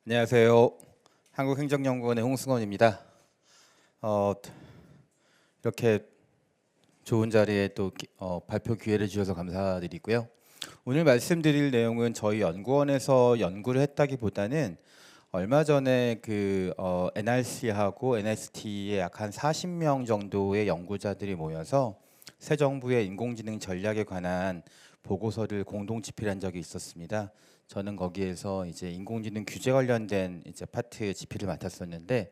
안녕하세요. 한국행정연구원의 홍승원입니다. 이렇게 좋은 자리에 또 발표 기회를 주셔서 감사드리고요. 오늘 말씀드릴 내용은 저희 연구원에서 연구를 했다기보다는 얼마 전에 NRC하고 NST에 약 한 40명 정도의 연구자들이 모여서 새 정부의 인공지능 전략에 관한 보고서를 공동 집필한 적이 있었습니다. 저는 거기에서 이제 인공지능 규제 관련된 이제 파트 집필을 맡았었는데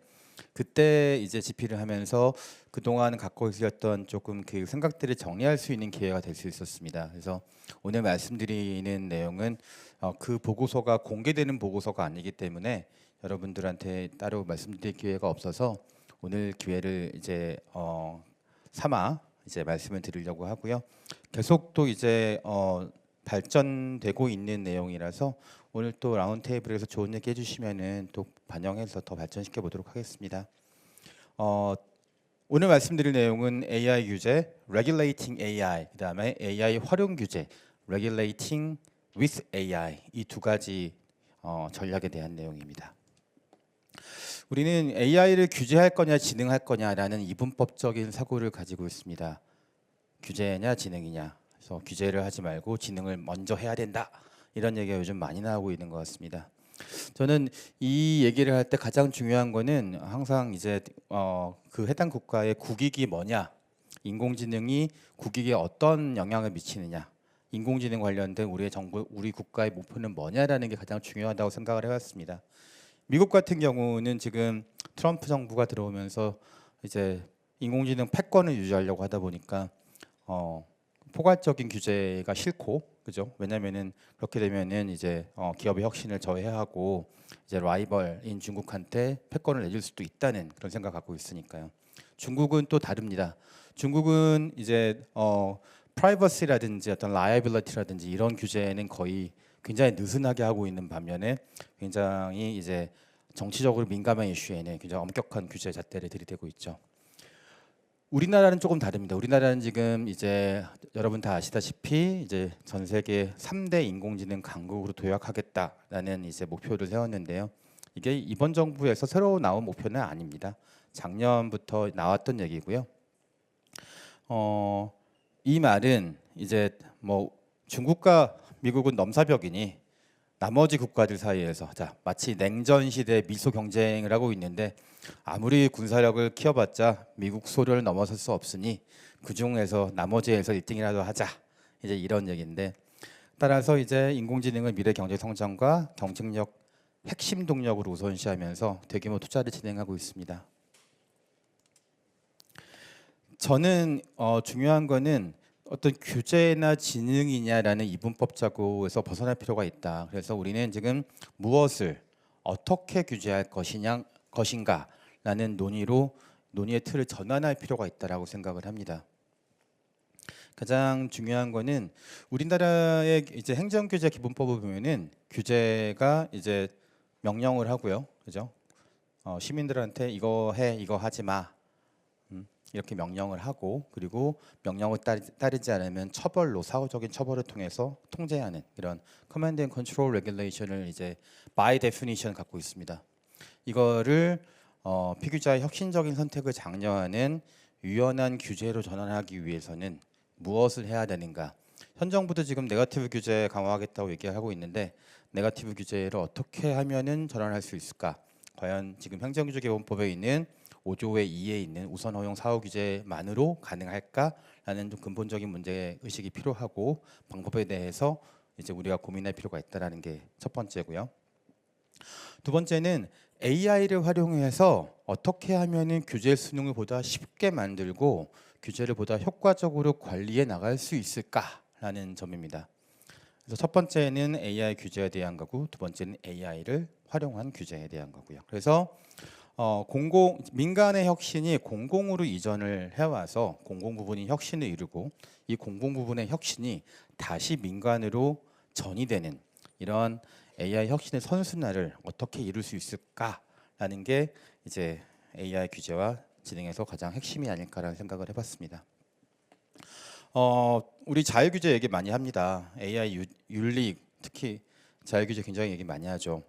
그때 이제 집필을 하면서 그동안 갖고 있었던 조금 그 생각들을 정리할 수 있는 기회가 될 수 있었습니다. 그래서 오늘 말씀드리는 내용은 그 보고서가 공개되는 보고서가 아니기 때문에 여러분들한테 따로 말씀드릴 기회가 없어서 오늘 기회를 이제 삼아 이제 말씀을 드리려고 하고요. 계속 또 이제 발전되고 있는 내용이라서 오늘 또 라운드 테이블에서 좋은 얘기 해주시면은 또 반영해서 더 발전시켜 보도록 하겠습니다. 오늘 말씀드릴 내용은 AI 규제, Regulating AI, 그다음에 AI 활용 규제, Regulating with AI 이 두 가지 전략에 대한 내용입니다. 우리는 AI를 규제할 거냐 지능할 거냐라는 이분법적인 사고를 가지고 있습니다. 규제냐 지능이냐. 그래서 규제를 하지 말고 지능을 먼저 해야 된다. 이런 얘기가 요즘 많이 나오고 있는 것 같습니다. 저는 이 얘기를 할 때 가장 중요한 거는 항상 이제 그 해당 국가의 국익이 뭐냐, 인공지능이 국익에 어떤 영향을 미치느냐, 인공지능 관련된 우리의 정부, 우리 국가의 목표는 뭐냐라는 게 가장 중요하다고 생각을 해왔습니다. 미국 같은 경우는 지금 트럼프 정부가 들어오면서 이제 인공지능 패권을 유지하려고 하다 보니까 포괄적인 규제가 싫고, 그죠? 왜냐면은 그렇게 되면은 이제 기업의 혁신을 저해하고 이제 라이벌인 중국한테 패권을 내줄 수도 있다는 그런 생각 갖고 있으니까요. 중국은 또 다릅니다. 중국은 이제 프라이버시라든지 어떤 라이애빌리티라든지 이런 규제는 거의 굉장히 느슨하게 하고 있는 반면에 굉장히 이제 정치적으로 민감한 이슈에는 굉장히 엄격한 규제 잣대를 들이대고 있죠. 우리나라는 조금 다릅니다. 우리나라는 지금 이제 여러분 다 아시다시피 이제 전 세계 3대 인공지능 강국으로 도약하겠다라는 이제 목표를 세웠는데요. 이게 이번 정부에서 새로 나온 목표는 아닙니다. 작년부터 나왔던 얘기고요. 이 말은 이제 뭐 중국과 미국은 넘사벽이니 나머지 국가들 사이에서 마치 냉전 시대 미소 경쟁을 하고 있는데 아무리 군사력을 키워봤자 미국 소련을 넘어설 수 없으니 그 중에서 나머지에서 1등이라도 하자 이제 이런 얘기인데 따라서 이제 인공지능을 미래 경제 성장과 경쟁력 핵심 동력으로 우선시하면서 대규모 투자를 진행하고 있습니다. 저는 중요한 거는 어떤 규제나 지능이냐라는 이분법자고에서 벗어날 필요가 있다. 그래서 우리는 지금 무엇을 어떻게 규제할 것인가라는 논의의 틀을 전환할 필요가 있다라고 생각을 합니다. 가장 중요한 거는 우리나라의 이제 행정규제 기본법을 보면은 규제가 이제 명령을 하고요, 그죠? 시민들한테 이거 해, 이거 하지 마. 이렇게 명령을 하고 그리고 명령을 따르지 않으면 처벌로 사후적인 처벌을 통해서 통제하는 이런 커맨드 앤 컨트롤 레귤레이션을 이제 by definition 갖고 있습니다. 이거를 피규자의 혁신적인 선택을 장려하는 유연한 규제로 전환하기 위해서는 무엇을 해야 되는가? 현 정부도 지금 네거티브 규제 강화하겠다고 얘기하고 있는데 네거티브 규제를 어떻게 하면은 전환할 수 있을까? 과연 지금 행정규제기본법에 있는 5조의 2에 있는 우선 허용 사후 규제만으로 가능할까라는 좀 근본적인 문제 의식이 필요하고 방법에 대해서 이제 우리가 고민할 필요가 있다라는 게 첫 번째고요. 두 번째는 AI를 활용해서 어떻게 하면은 규제 수능을 보다 쉽게 만들고 규제를 보다 효과적으로 관리해 나갈 수 있을까라는 점입니다. 그래서 첫 번째는 AI 규제에 대한 거고 두 번째는 AI를 활용한 규제에 대한 거고요. 그래서 민간의 혁신이 공공으로 이전을 해와서 공공 부분이 혁신을 이루고 이 공공 부분의 혁신이 다시 민간으로 전이되는 이런 AI 혁신의 선순환을 어떻게 이룰 수 있을까라는 게 이제 AI 규제와 진행에서 가장 핵심이 아닐까라는 생각을 해봤습니다. 우리 자율 규제 얘기 많이 합니다. AI 윤리 특히 자율 규제 굉장히 얘기 많이 하죠.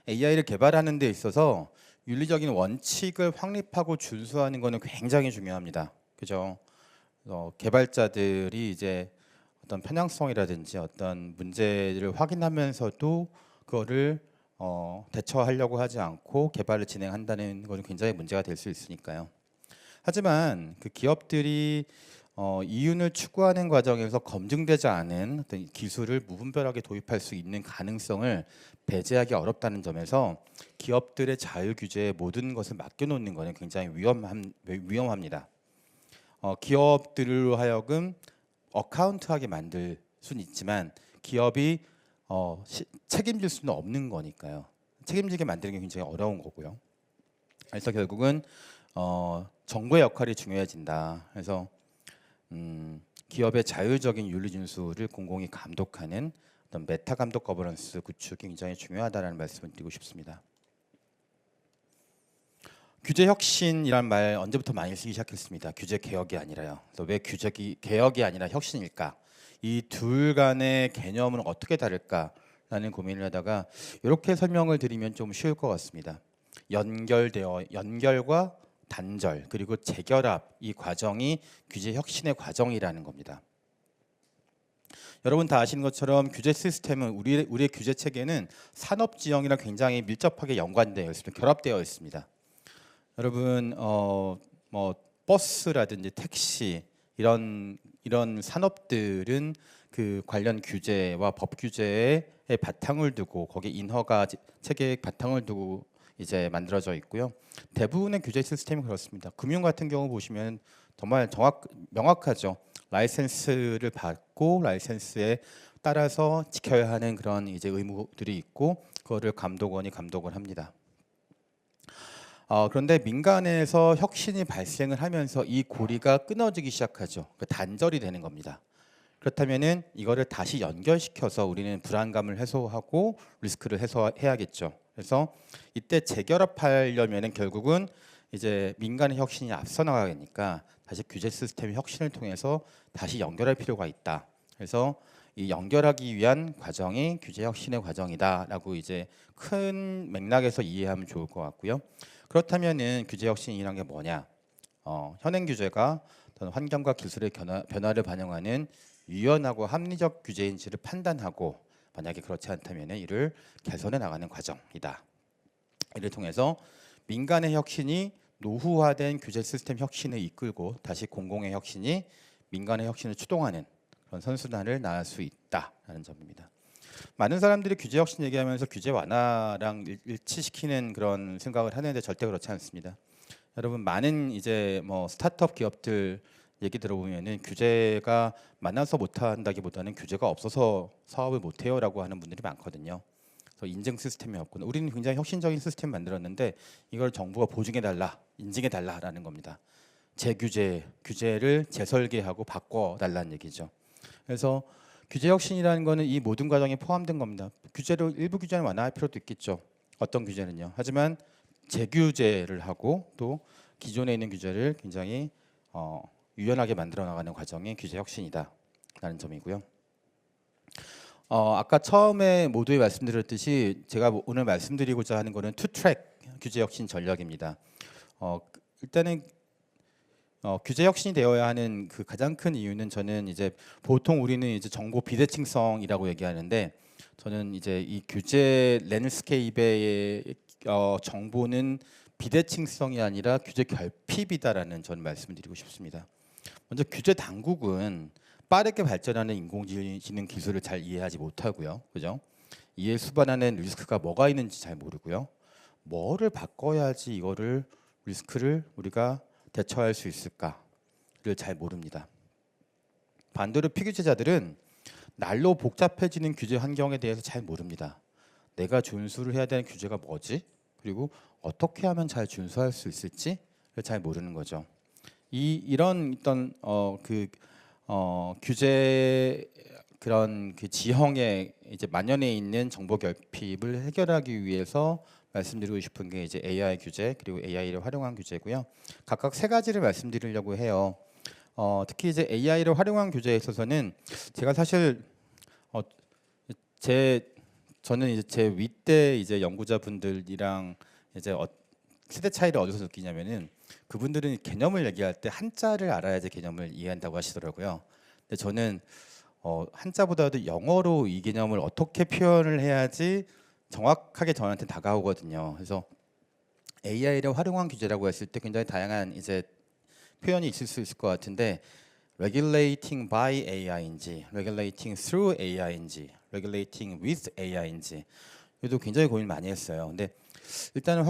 AI를 개발하는 데 있어서 윤리적인 원칙을 확립하고 준수하는 것은 굉장히 중요합니다. 그죠? 개발자들이 이제 어떤 편향성이라든지 어떤 문제를 확인하면서도 그거를 대처하려고 하지 않고 개발을 진행한다는 것은 굉장히 문제가 될 수 있으니까요. 하지만 그 기업들이 이윤을 추구하는 과정에서 검증되지 않은 어떤 기술을 무분별하게 도입할 수 있는 가능성을 배제하기 어렵다는 점에서 기업들의 자유 규제에 모든 것을 맡겨놓는 것은 굉장히 위험합니다. 기업들로 하여금 어카운트하게 만들 수는 있지만 기업이 책임질 수는 없는 거니까요. 책임지게 만드는 게 굉장히 어려운 거고요. 그래서 결국은 정부의 역할이 중요해진다. 그래서 기업의 자율적인 윤리 준수를 공공히 감독하는 어떤 메타 감독 거버넌스 구축이 굉장히 중요하다는 말씀을 드리고 싶습니다. 규제 혁신이란 말 언제부터 많이 쓰기 시작했습니다. 규제 개혁이 아니라요. 그래서 왜 규제 개혁이 아니라 혁신일까? 이 둘 간의 개념은 어떻게 다를까라는 고민을 하다가 이렇게 설명을 드리면 좀 쉬울 것 같습니다. 연결과 단절 그리고 재결합 이 과정이 규제 혁신의 과정이라는 겁니다. 여러분 다 아시는 것처럼 규제 시스템은 우리의 규제 체계는 산업 지형이랑 굉장히 밀접하게 연관되어 있습니다. 결합되어 있습니다. 여러분 뭐 버스라든지 택시 이런 산업들은 그 관련 규제와 법 규제에 바탕을 두고 거기에 인허가 체계에 바탕을 두고 이제 만들어져 있고요. 대부분의 규제 시스템이 그렇습니다. 금융 같은 경우 보시면 정말 명확하죠. 라이센스를 받고 라이센스에 따라서 지켜야 하는 그런 이제 의무들이 있고 그거를 감독원이 감독을 합니다. 그런데 민간에서 혁신이 발생을 하면서 이 고리가 끊어지기 시작하죠. 단절이 되는 겁니다. 그렇다면은 이거를 다시 연결시켜서 우리는 불안감을 해소하고 리스크를 해소해야겠죠. 그래서 이때 재결합하려면은 결국은 이제 민간의 혁신이 앞서 나가니까 다시 규제 시스템의 혁신을 통해서 다시 연결할 필요가 있다. 그래서 이 연결하기 위한 과정이 규제 혁신의 과정이다라고 이제 큰 맥락에서 이해하면 좋을 것 같고요. 그렇다면은 규제 혁신이란 게 뭐냐? 현행 규제가 어떤 환경과 기술의 변화를 반영하는 유연하고 합리적 규제인지를 판단하고 만약에 그렇지 않다면 이를 개선해 나가는 과정이다. 이를 통해서 민간의 혁신이 노후화된 규제 시스템 혁신을 이끌고 다시 공공의 혁신이 민간의 혁신을 추동하는 그런 선순환을 낳을 수 있다라는 점입니다. 많은 사람들이 규제 혁신 얘기하면서 규제 완화랑 일치시키는 그런 생각을 하는데 절대 그렇지 않습니다. 여러분 많은 이제 뭐 스타트업 기업들 얘기 들어보면은 규제가 많아서 못한다기보다는 규제가 없어서 사업을 못해요라고 하는 분들이 많거든요. 그래서 인증 시스템이 없구나. 우리는 굉장히 혁신적인 시스템 만들었는데 이걸 정부가 보증해달라, 인증해달라라는 겁니다. 규제를 재설계하고 바꿔달라는 얘기죠. 그래서 규제 혁신이라는 거는 이 모든 과정에 포함된 겁니다. 일부 규제는 완화할 필요도 있겠죠. 어떤 규제는요. 하지만 재규제를 하고 또 기존에 있는 규제를 굉장히 유연하게 만들어 나가는 과정이 규제 혁신이다라는 점이고요. 아까 처음에 모두에 말씀드렸듯이 제가 오늘 말씀드리고자 하는 거는 투 트랙 규제 혁신 전략입니다. 일단은 규제 혁신이 되어야 하는 그 가장 큰 이유는 저는 이제 보통 우리는 이제 정보 비대칭성이라고 얘기하는데 저는 이제 이 규제 랜드스케이프의 정보는 비대칭성이 아니라 규제 결핍이다라는 저는 말씀드리고 싶습니다. 먼저 규제 당국은 빠르게 발전하는 인공지능 기술을 잘 이해하지 못하고요, 그죠? 이에 수반하는 리스크가 뭐가 있는지 잘 모르고요. 뭐를 바꿔야지 이거를 리스크를 우리가 대처할 수 있을까를 잘 모릅니다. 반대로 피규제자들은 날로 복잡해지는 규제 환경에 대해서 잘 모릅니다. 내가 준수를 해야 되는 규제가 뭐지? 그리고 어떻게 하면 잘 준수할 수 있을지를 잘 모르는 거죠. 이런 어떤 규제 그런 그 지형에 이제 만연해 있는 정보 결핍을 해결하기 위해서 말씀드리고 싶은 게 이제 AI 규제 그리고 AI를 활용한 규제고요. 각각 세 가지를 말씀드리려고 해요. 특히 이제 AI를 활용한 규제에 있어서는 제가 사실 제 저는 이제 제 윗대 이제 연구자분들이랑 이제 세대 차이를 어디서 느끼냐면은 그분들은 개념을 얘기할 때 한자를 알아야지 개념을 이해한다고 하시더라고요. 근데 저는 한자보다도 영어로 이 개념을 어떻게 표현을 해야지 정확하게 저한테 다가오거든요. 그래서 AI를 활용한 규제라고 했을 때 굉장히 다양한 이제 표현이 있을 수 있을 것 같은데 regulating by AI인지, regulating through AI인지, regulating with AI인지 이것도 굉장히 고민 많이 했어요. 근데 일단은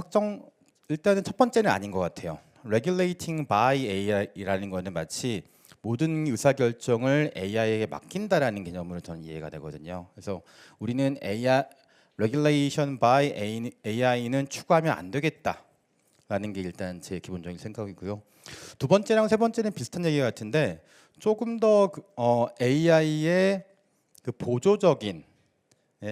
첫 번째는 아닌 것 같아요. regulating by AI라는 거는 마치 모든 의사결정을 AI에게 맡긴다라는 개념으로 저는 이해가 되거든요. 그래서 우리는 regulation by AI는 추구하면 안 되겠다라는 게 일단 제 기본적인 생각이고요. 두 번째랑 세 번째는 비슷한 얘기 같은데 조금 더 AI의 그 보조적인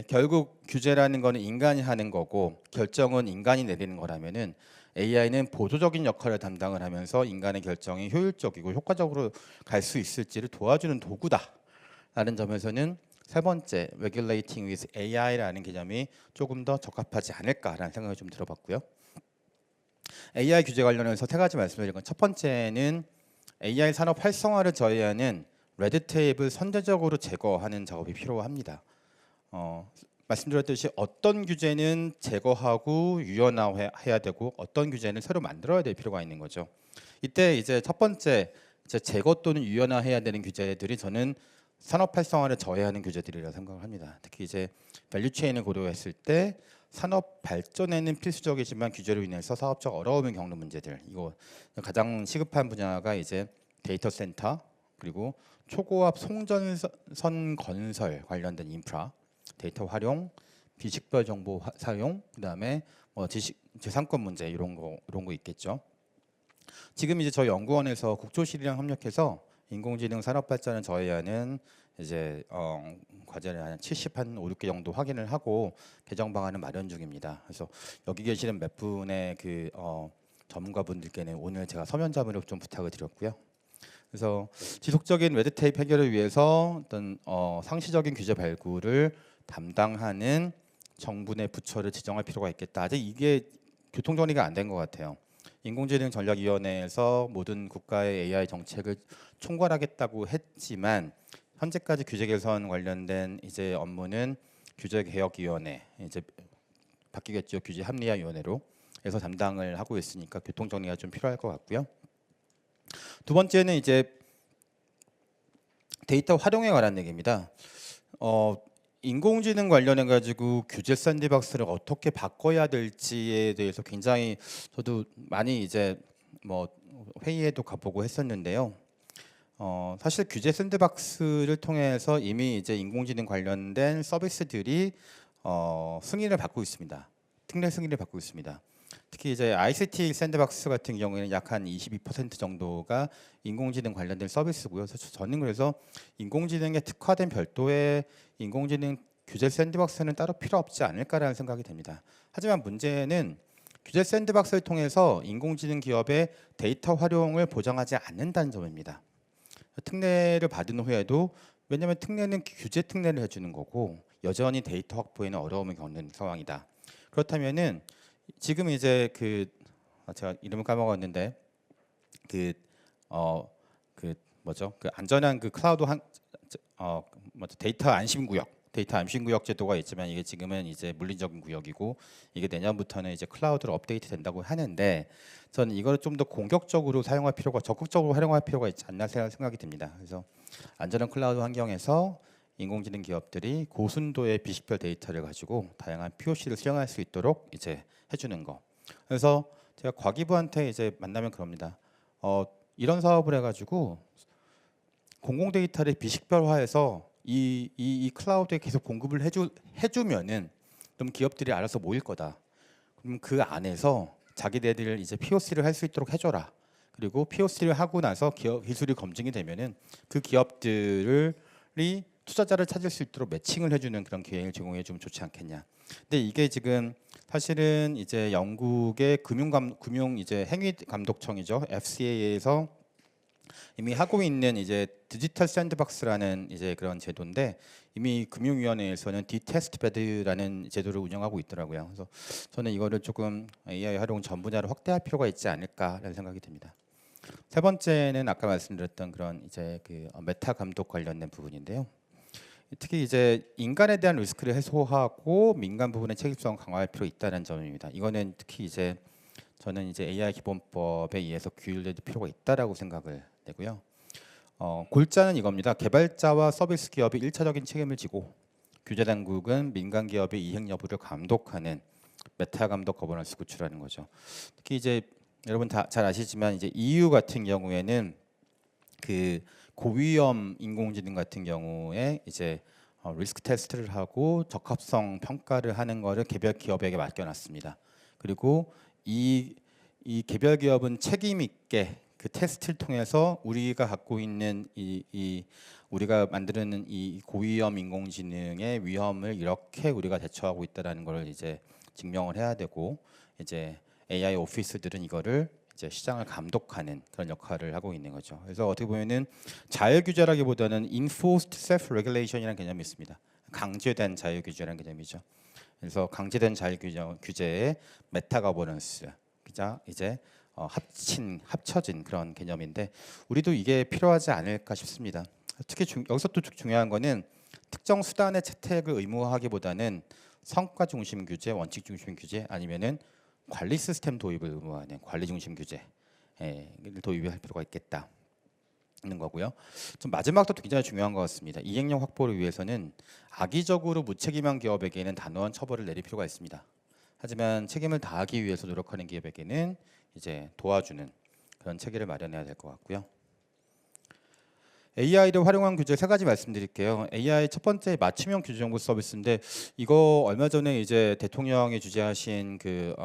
결국 규제라는 거는 인간이 하는 거고 결정은 인간이 내리는 거라면은 AI는 보조적인 역할을 담당을 하면서 인간의 결정이 효율적이고 효과적으로 갈 수 있을지를 도와주는 도구다라는 점에서는 세 번째 regulating with AI라는 개념이 조금 더 적합하지 않을까라는 생각이 좀 들어봤고요. AI 규제 관련해서 세 가지 말씀드린 건 첫 번째는 AI 산업 활성화를 저해하는 레드테이프를 선제적으로 제거하는 작업이 필요합니다. 말씀드렸듯이 어떤 규제는 제거하고 유연화해야 되고 어떤 규제는 새로 만들어야 될 필요가 있는 거죠. 이때 이제 첫 번째 제거 또는 유연화해야 되는 규제들이 저는 산업 활성화를 저해하는 규제들이라고 생각을 합니다. 특히 이제 밸류체인을 고려했을 때 산업 발전에는 필수적이지만 규제로 인해서 사업적 어려움을 겪는 문제들 이거 가장 시급한 분야가 이제 데이터 센터 그리고 초고압 송전선 건설 관련된 인프라 데이터 활용, 비식별 정보 사용, 그다음에 재산권 문제 이런 거 있겠죠. 지금 이제 저희 연구원에서 국조실이랑 협력해서 인공지능 산업 발전을 저해하는 이제 과제를 한 5, 6개 정도 확인을 하고 개정 방안을 마련 중입니다. 그래서 여기 계시는 몇 분의 그 전문가분들께는 오늘 제가 서면자문을 좀 부탁을 드렸고요. 그래서 지속적인 레드테이프 해결을 위해서 어떤 상시적인 규제 발굴을 담당하는 정부 내 부처를 지정할 필요가 있겠다. 아직 이게 교통정리가 안 된 것 같아요. 인공지능전략위원회에서 모든 국가의 AI 정책을 총괄하겠다고 했지만 현재까지 규제 개선 관련된 이제 업무는 규제개혁위원회 이제 바뀌겠죠. 규제합리화위원회로 해서 담당을 하고 있으니까 교통정리가 좀 필요할 것 같고요. 두 번째는 이제 데이터 활용에 관한 얘기입니다. 인공지능 관련해 가지고 규제 샌드박스를 어떻게 바꿔야 될지에 대해서 굉장히 저도 많이 이제 뭐 회의에도 가보고 했었는데요. 사실 규제 샌드박스를 통해서 이미 이제 인공지능 관련된 서비스들이 승인을 받고 있습니다. 특례 승인을 받고 있습니다. 특히 이제 ICT 샌드박스 같은 경우에는 약 한 22% 정도가 인공지능 관련된 서비스고요. 저는 그래서 인공지능에 특화된 별도의 인공지능 규제 샌드박스는 따로 필요 없지 않을까라는 생각이 듭니다. 하지만 문제는 규제 샌드박스를 통해서 인공지능 기업의 데이터 활용을 보장하지 않는다는 점입니다. 특례를 받은 후에도 왜냐하면 특례는 규제 특례를 해주는 거고 여전히 데이터 확보에는 어려움을 겪는 상황이다. 그렇다면은 지금 이제 제가 이름을 까먹었는데 뭐죠? 그 안전한 그 클라우드 데이터 안심구역 제도가 있지만 이게 지금은 이제 물리적인 구역이고 이게 내년부터는 이제 클라우드로 업데이트 된다고 하는데 저는 이걸 좀 더 공격적으로 사용할 필요가 적극적으로 활용할 필요가 있지 않나 생각이 듭니다. 그래서 안전한 클라우드 환경에서 인공지능 기업들이 고순도의 비식별 데이터를 가지고 다양한 POC를 수행할 수 있도록 이제 해주는 거. 그래서 제가 과기부한테 이제 만나면 그럽니다. 이런 사업을 해가지고 공공 데이터를 비식별화해서 이 클라우드에 계속 공급을 해주면은 그럼 기업들이 알아서 모일 거다. 그럼 그 안에서 자기네들 이제 POC를 할 수 있도록 해줘라. 그리고 POC를 하고 나서 기술이 검증이 되면은 그 기업들이 투자자를 찾을 수 있도록 매칭을 해주는 그런 기회를 제공해 주면 좋지 않겠냐. 근데 이게 지금 사실은 이제 영국의 금융 이제 행위감독청이죠. FCA에서 이미 하고 있는 이제 디지털 샌드박스라는 이제 그런 제도인데 이미 금융위원회에서는 디테스트베드라는 제도를 운영하고 있더라고요. 그래서 저는 이거를 조금 AI 활용 전 분야로 확대할 필요가 있지 않을까라는 생각이 듭니다. 세 번째는 아까 말씀드렸던 그런 이제 그 메타 감독 관련된 부분인데요. 특히 이제 인간에 대한 리스크를 해소하고 민간 부분의 책임성 강화할 필요 있다는 점입니다. 이거는 특히 이제 저는 이제 AI 기본법에 의해서 규율될 필요가 있다라고 생각을 내고요. 골자는 이겁니다. 개발자와 서비스 기업이 1차적인 책임을 지고 규제 당국은 민간 기업의 이행 여부를 감독하는 메타 감독 거버넌스 구축하는 거죠. 특히 이제 여러분 다 잘 아시지만 이제 EU 같은 경우에는 그 고위험 인공지능 같은 경우에 이제 리스크 테스트를 하고 적합성 평가를 하는 거를 개별 기업에게 맡겨놨습니다. 그리고 이 개별 기업은 책임 있게 그 테스트를 통해서 우리가 갖고 있는 우리가 만드는 이 고위험 인공지능의 위험을 이렇게 우리가 대처하고 있다라는 걸 이제 증명을 해야 되고 이제 AI 오피스들은 이거를 이제 시장을 감독하는 그런 역할을 하고 있는 거죠. 그래서 어떻게 보면은 자율 규제라기보다는 enforced self regulation이라는 개념이 있습니다. 강제된 자율 규제라는 개념이죠. 그래서 강제된 자율 규제의 메타 거버넌스, 그죠? 이제 합쳐진 그런 개념인데 우리도 이게 필요하지 않을까 싶습니다. 특히 여기서 또 중요한 거는 특정 수단의 채택을 의무화하기보다는 성과 중심 규제, 원칙 중심 규제 아니면은 관리 시스템 도입을 의무화하는 관리 중심 규제를 도입할 필요가 있겠다는 거고요. 좀 마지막도 굉장히 중요한 것 같습니다. 이행력 확보를 위해서는 악의적으로 무책임한 기업에게는 단호한 처벌을 내릴 필요가 있습니다. 하지만 책임을 다하기 위해서 노력하는 기업에게는 이제 도와주는 그런 체계를 마련해야 될 것 같고요. AI를 활용한 규제 세 가지 말씀드릴게요. AI 첫 번째 맞춤형 규제 정보 서비스인데 이거 얼마 전에 이제 대통령이 주재하신 그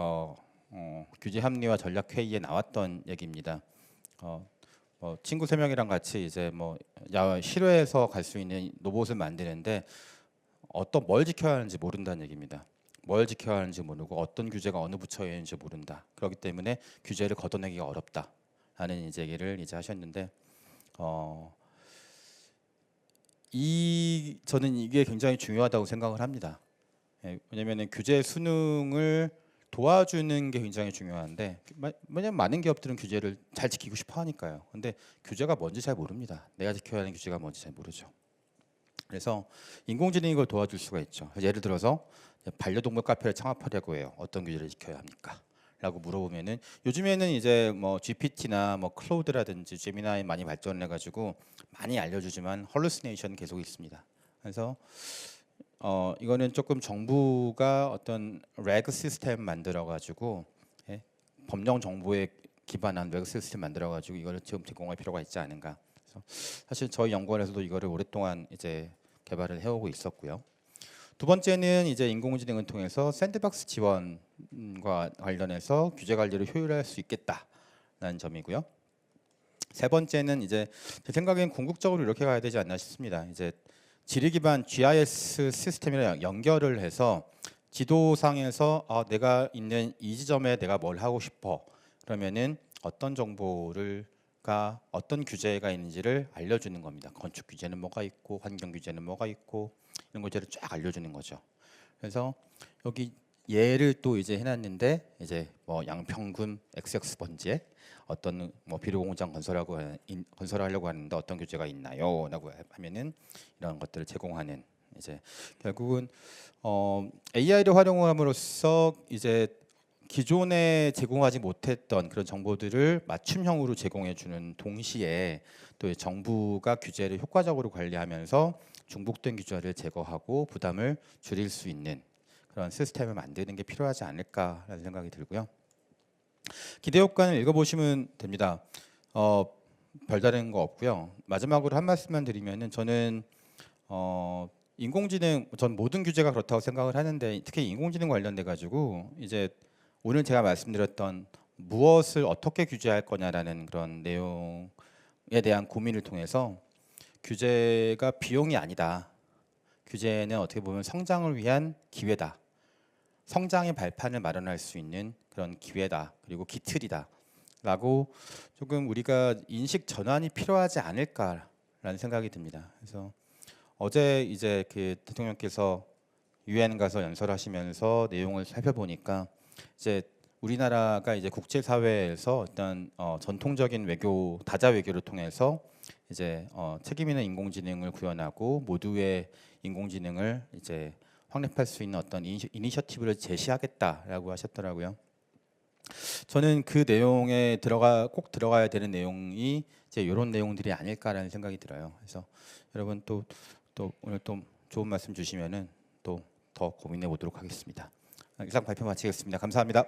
규제 합리화 전략 회의에 나왔던 얘기입니다. 친구 세 명이랑 같이 이제 뭐 실외에서 갈 수 있는 로봇을 만드는데 뭘 지켜야 하는지 모른다는 얘기입니다. 뭘 지켜야 하는지 모르고 어떤 규제가 어느 부처에 있는지 모른다. 그렇기 때문에 규제를 걷어내기가 어렵다라는 이제 얘기를 이제 하셨는데 저는 이게 굉장히 중요하다고 생각을 합니다. 왜냐하면 규제 수능을 도와주는 게 굉장히 중요한데 왜냐면 많은 기업들은 규제를 잘 지키고 싶어 하니까요. 근데 규제가 뭔지 잘 모릅니다. 내가 지켜야 하는 규제가 뭔지 잘 모르죠. 그래서 인공지능이 이걸 도와줄 수가 있죠. 예를 들어서 반려동물 카페를 창업하려고 해요. 어떤 규제를 지켜야 합니까? 라고 물어보면은 요즘에는 이제 뭐 GPT나 뭐 클로우드라든지 제미나이 많이 발전해 가지고 많이 알려주지만 헐루시네이션 계속 있습니다. 그래서 이거는 조금 정부가 어떤 레그 시스템 만들어 가지고 법령 정보에 기반한 레그 시스템 만들어 가지고 이거를 지금 제공할 필요가 있지 않은가. 그래서 사실 저희 연구원에서도 이거를 오랫동안 이제 개발을 해오고 있었고요. 두 번째는 이제 인공지능을 통해서 샌드박스 지원과 관련해서 규제 관리를 효율화할 수 있겠다라는 점이고요. 세 번째는 이제 제 생각엔 궁극적으로 이렇게 가야 되지 않나 싶습니다. 이제 지리 기반 GIS 시스템이랑 연결을 해서 지도상에서 내가 있는 이 지점에 내가 뭘 하고 싶어 그러면은 어떤 정보가 어떤 규제가 있는지를 알려주는 겁니다. 건축 규제는 뭐가 있고 환경 규제는 뭐가 있고 이런 것들을 쫙 알려주는 거죠. 그래서 여기 예를 또 이제 해놨는데 이제 뭐 양평군 XX 번지에 어떤 뭐 비료공장 건설하려고 하는데 어떤 규제가 있나요?라고 하면은 이런 것들을 제공하는 이제 결국은 AI를 활용함으로써 이제 기존에 제공하지 못했던 그런 정보들을 맞춤형으로 제공해주는 동시에 또 정부가 규제를 효과적으로 관리하면서 중복된 규제를 제거하고 부담을 줄일 수 있는 그런 시스템을 만드는 게 필요하지 않을까라는 생각이 들고요. 기대 효과는 읽어보시면 됩니다. 별다른 거 없고요. 마지막으로 한 말씀만 드리면은 저는 인공지능 전 모든 규제가 그렇다고 생각을 하는데 특히 인공지능 관련돼 가지고 이제 오늘 제가 말씀드렸던 무엇을 어떻게 규제할 거냐라는 그런 내용에 대한 고민을 통해서 규제가 비용이 아니다. 규제는 어떻게 보면 성장을 위한 기회다. 성장의 발판을 마련할 수 있는 그런 기회다. 그리고 기틀이다. 라고 조금 우리가 인식 전환이 필요하지 않을까라는 생각이 듭니다. 그래서 어제 이제 그 대통령께서 유엔 가서 연설하시면서 내용을 살펴보니까 이제 우리나라가 이제 국제사회에서 어떤 전통적인 외교, 다자 외교를 통해서 이제 책임 있는 인공지능을 구현하고 모두의 인공지능을 이제 확립할 수 있는 어떤 이니셔티브를 제시하겠다라고 하셨더라고요. 저는 그 내용에 꼭 들어가야 되는 내용이 이제 이런 내용들이 아닐까라는 생각이 들어요. 그래서 여러분 또 오늘 또 좋은 말씀 주시면은 또 더 고민해 보도록 하겠습니다. 이상 발표 마치겠습니다. 감사합니다.